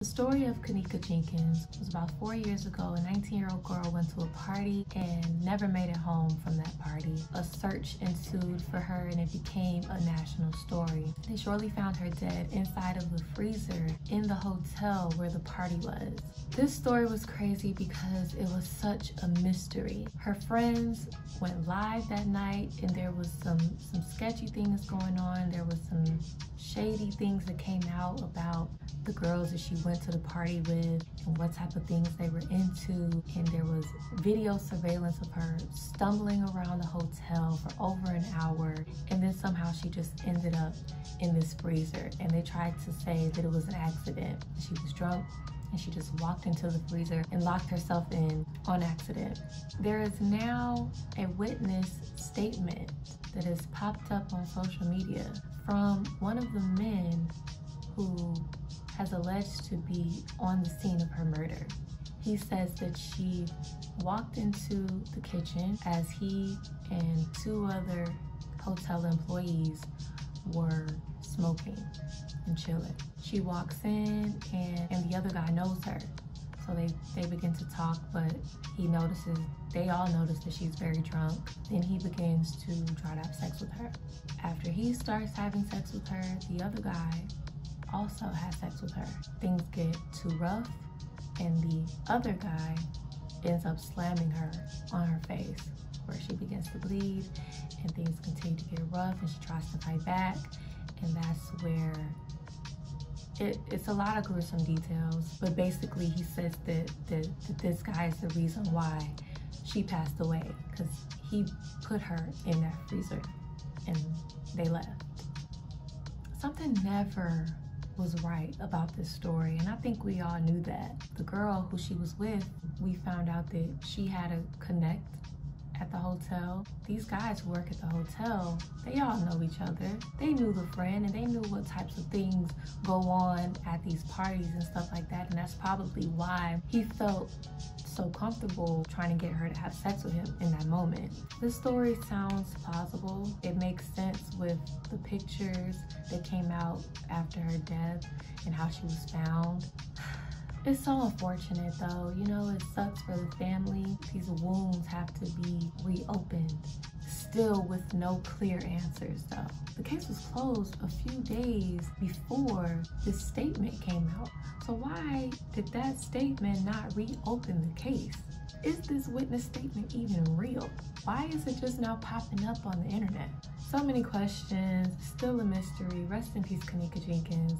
The story of Kenneka Jenkins was about 4 years ago. A 19-year-old girl went to a party and never made it home from that party. A search ensued for her and it became a national story. They shortly found her dead inside of the freezer in the hotel where the party was. This story was crazy because it was such a mystery. Her friends went live that night and there was some sketchy things going on. There was some shady things that came out about the girls that she went to the party with and what type of things they were into. And there was video surveillance of her stumbling around the hotel for over an hour. And then somehow she just ended up in this freezer. And they tried to say that it was an accident. She was drunk and she just walked into the freezer and locked herself in on accident. There is now a witness statement that has popped up on social media from one of the men who has alleged to be on the scene of her murder. He says that she walked into the kitchen as he and two other hotel employees were smoking and chilling. She walks in and the other guy knows her. So they begin to talk, but they all notice that she's very drunk. Then he begins to try to have sex with her. After he starts having sex with her, the other guy also has sex with her. Things get too rough and the other guy ends up slamming her on her face where she begins to bleed and things continue to get rough and she tries to fight back, and that's where it's a lot of gruesome details, but basically he says that this guy is the reason why she passed away because he put her in that freezer and they left. Something never was right about this story, and I think we all knew that. The girl who she was with, we found out that she had a connect at the hotel. These guys who work at the hotel, they all know each other. They knew the friend and they knew what types of things go on at these parties and stuff like that, and that's probably why he felt so comfortable trying to get her to have sex with him in that moment. This story sounds plausible. It makes sense with the pictures that came out after her death and how she was found. It's so unfortunate though, you know, it sucks for the family. These wounds have to be reopened, still with no clear answers though. The case was closed a few days before this statement came out. So why did that statement not reopen the case? Is this witness statement even real? Why is it just now popping up on the internet? So many questions, still a mystery. Rest in peace, Kenneka Jenkins.